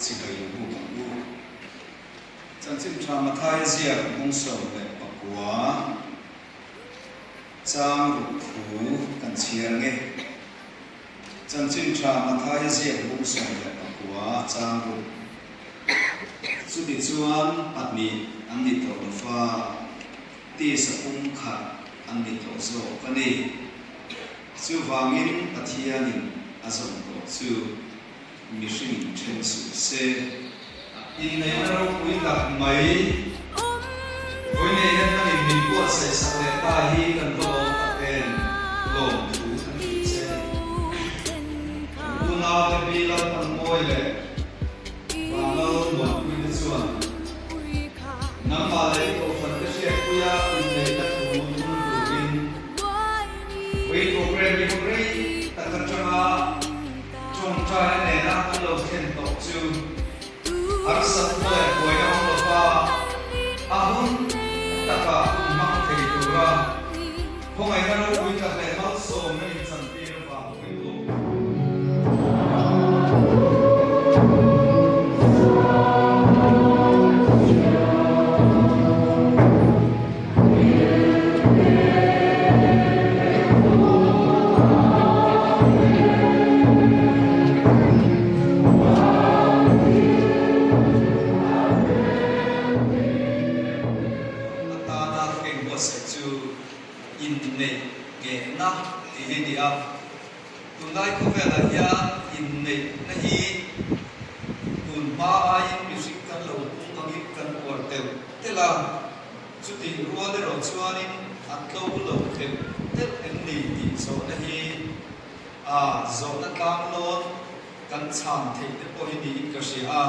chỉ có yêu bu bằng bu chẳng chim tra mà thay riêng cũng sầu về bạc quá trang rục phú cần chiang nghe chẳng chim tra mà thay riêng cũng sầu về bạc quá trang rục suốt đi chuan bắt mi anh đi tàu pha ti sa ung khát anh đi tàu zo cái này chu vangin pathianin azom ko chu mission chen su se in nei na ro pui la mai voi nei hen na min ko sai sa le ta hi kan to ta pen lo thu an ti se tu na te bi la pan moi le wa lo mo pui de chuan na ma le ko fan te se puya in nei ta thu mun tu in wei ko pre mi ko pre ta kan changa trong trai này là cái lồng thiên tổ chu har sắp tới cuối năm vừa qua ahun tất cả cùng mang thầy tu ra không ai nào vui cả để bao số mình chẳng tiền và vui lộ zona tlang lon kan chan thei te po hi ni ka sia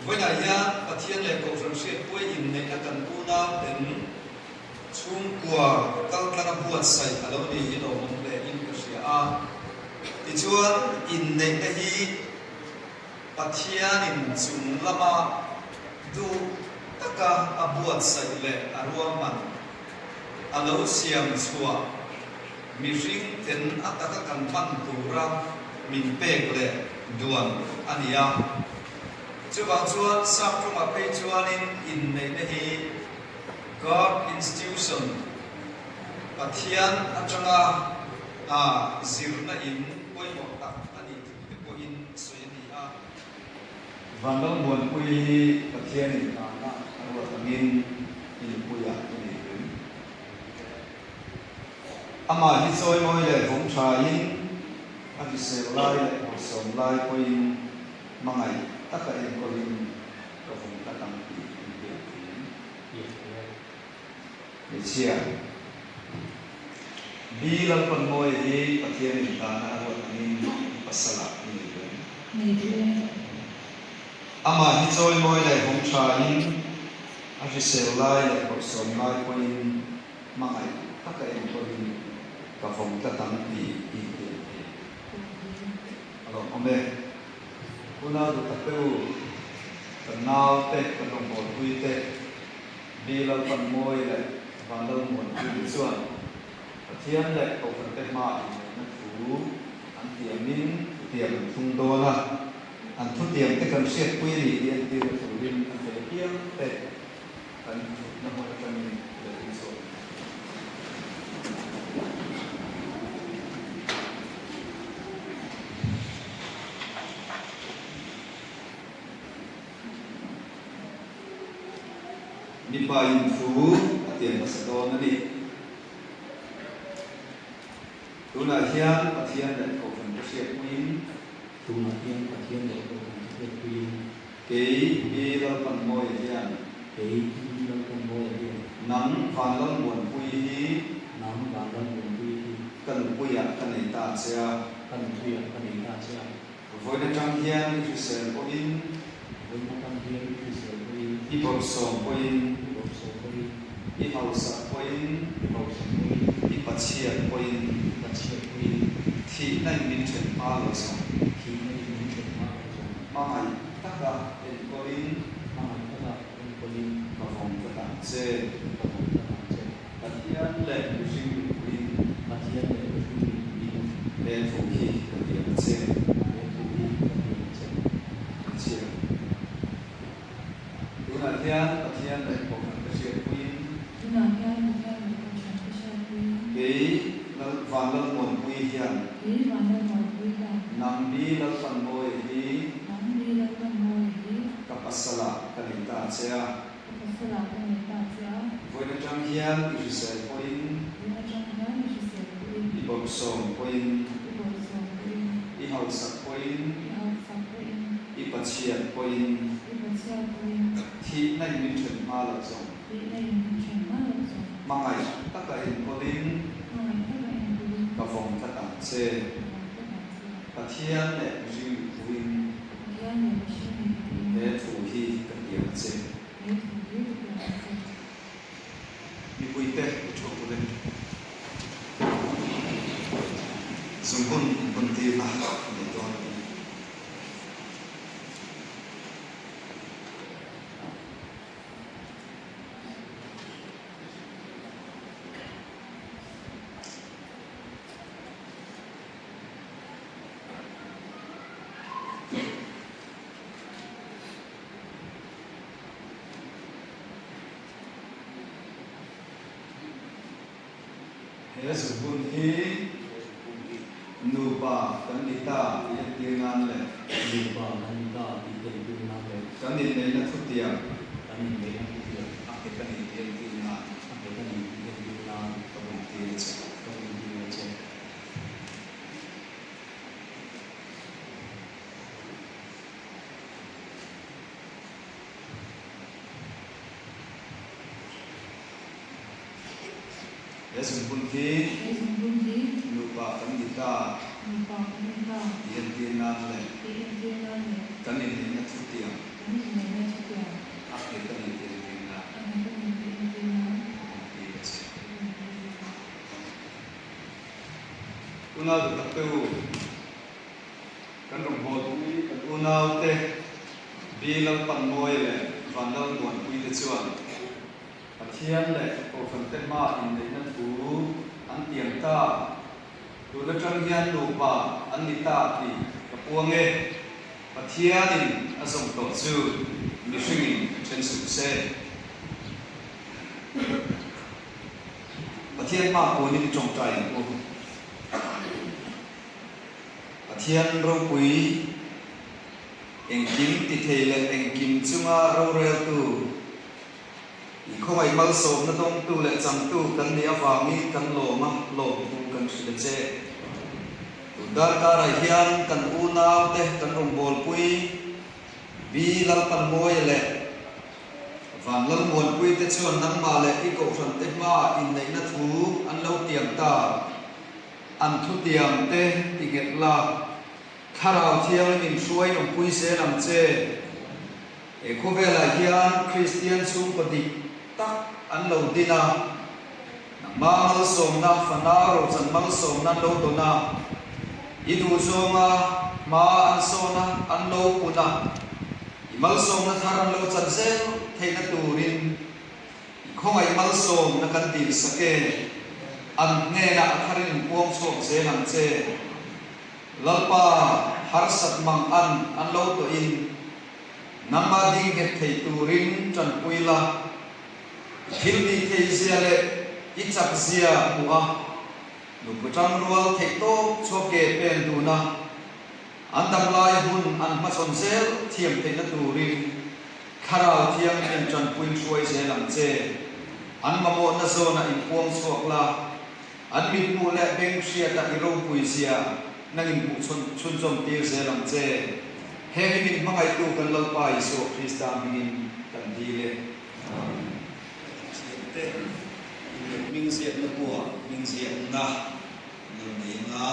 voi na ya pathian le ko from se poi in nei la kan pu na den chung kwa kal kana buat sai alo ni hi lo mong le in ka sia ti chuan in nei na hi pathian in chung lama du taka abuat sai le arwa man alo siam chua mi ring ten ataka kan pan tura min pek le duan ania chuwang chuan sam kuma pe chuanin in nei na hi God institution pathian atanga zirna in poimo tak ani te po in soyani vandang buan pui pathian in na arwa tamin in puya ni ama hi choi moi le vong tha in a ki se lai le ko som lai ko in mangai taka en ko in ko vong ta tang pi ni chia bi lam pan moi hi pathian in ta na ro in pasala ni ama hi choi moi le vong tha in a ki se lai le ko som lai ko in mangai taka en ko in ka phong ta tang pi in te alo ome kuna du ta peu ta nau te ka long bo hui te bi la pan moi le van lo mon hui chuan pathian le ko fan te ma na fu an tiamin tiam thung do la an thu tiam te kan set pui ri an ti tu rin an te piang te kan na mo ta min le so mi pa in fu atian pasadon na ni tuna hian pathian le ko fan siat puin tuna hian pathian le ko fan siat puin ke bi la pan moi hian ke bi la pan moi hian nam van long bon pui hi nam van long bon pui hi kan puya kan nei ta cha kan puya kan nei ta cha voi na chang hian ki sel ko in voi na chang hian ki sel ko in i bom som ko in so ko in i hausa ko in i pachiat ko in thi nai min chen pa lo som mai taka en ko in ka phong ta ta che pathian le ring in le phong hi ka tiam che che hian pathian le ko kan ka sia puin tunang hian pathian le ko kan ka sia puin ke lal van lal mon pui hian ke van lal mon pui hian nang bi lal pan moi hi nang bi lal pan moi hi ka pasala kalita chea pasala kan ta cha voi na tang hian i se puin ina chang hian ni se puin i bom som puin i bo so puin i hau sak puin i ha sa puin i pachiat puin i ba cha puin thi na min chen ma la chong i nei ni chen ma lo so mangai taka in kolin mai ta ba en puin ka vom ta ta che pathian le ji puin hian ni shi ni puin he thu hi ka tiam che e thu hi ka cha mi pui te chu tu le zum bun ti ma ni to he zum bun hi nu pa kan ni ta ye ti ngan le lupa nanita tiga itu nabe kan ni ne na thu tiam kami memang itu a ke kan ni ti ti na apa kami tiga itu na ka bun ti le che kami itu macam he zum bun hi e zum bun hi nu pa kan ni ta ni pa kan ta ye ti ngan le e ti na ni kan ni ne na thu tiam kan ni ne na chi ya a ke kan ni ti na an kan ni ti na ti le che unal ta pe u kan rong ho tu kan unal te bi lam pan moi le van dal mon pui te chuan pathian le ko fan te ma in le na thu an tiam ta tu na tang hian lu pa an ni ta ti ka puang e pathian in a song to chu mi hringin chen su se pathian ma ko ni chong trai ko pathian ro pui eng kim ti thele eng kim chunga ro rel tu i khoi mal som na dong tu le cham tu kan ni awangi kan lo ma lo tu kan sile che tu dar ka ra hian kan una te kan ong bol pui bi lal pan moi le van lal mon pui te chuan nang ma le i ko than te ma in nei na thu an lo tiam ta an thu tiam te ti get la kharau thiang min suai ong pui se lam che e khovela hian christian chung padi tak an lo dina ma mal som na fana ro chan mal som na lo to na i du zonga ma an so na an lo puna i mal som na thar an lo chan zel theina turin i khongai mal som na kan dil sake an nge na tharin puang som se lam che lalpa har sat mang an lo to in nama ding het thei turin chan puila thil di thei zia le i chak zia bua nu putang rual thei to choke pen tu na an dam lai hun an ma chon zel thiam thei na turin kharau thiam en chan puin chuai se lam che an ma mo na zo na in puang chok la an mi pu le beng sia ta i ro pui zia nangin pu chun chom tir se lam che he min mangai tu kan lo pa iso krista min kan di le te ming sia na bua ming sia na ni na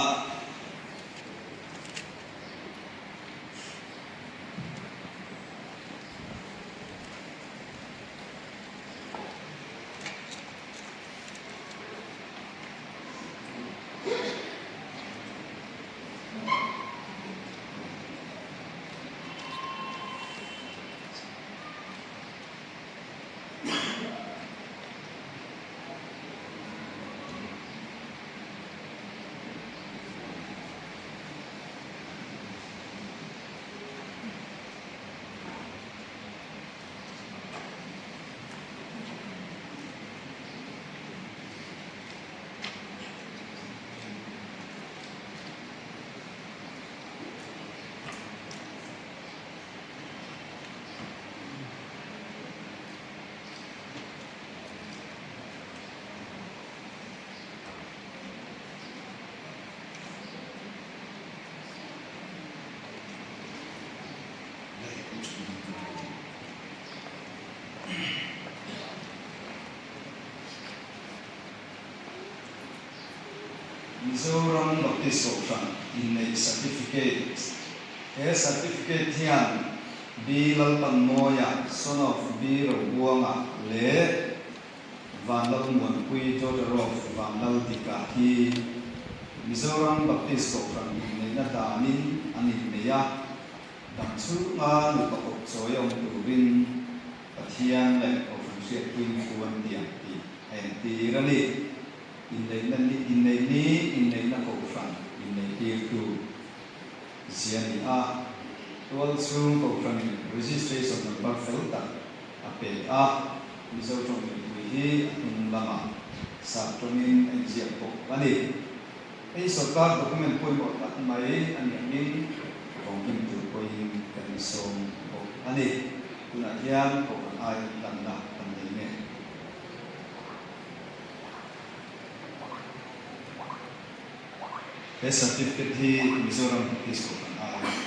Mizoram Baptist Conference in a certificate. A certificate here, Bilal Panmoya, son of Bir Buanga, Le Vanal Monpui Jodarov, Vanal Dikahi, Mizoram Baptist Conference in a Natanin, Animea, Damsu, Lupakok Soyong Turin, Patian, like of Ship Queen Fuan Diaki, and the Rally. In the Conference, in the year 2, CNA, also Conference registration number filter, APA, result from the Lama, Saturnin, and Ziapo, Bani. A soccer document point of my and Yamin, from him to point and so of Bani, Kunayan, of I, Landa, and the name. A certificate he Mizoram Baptist Conference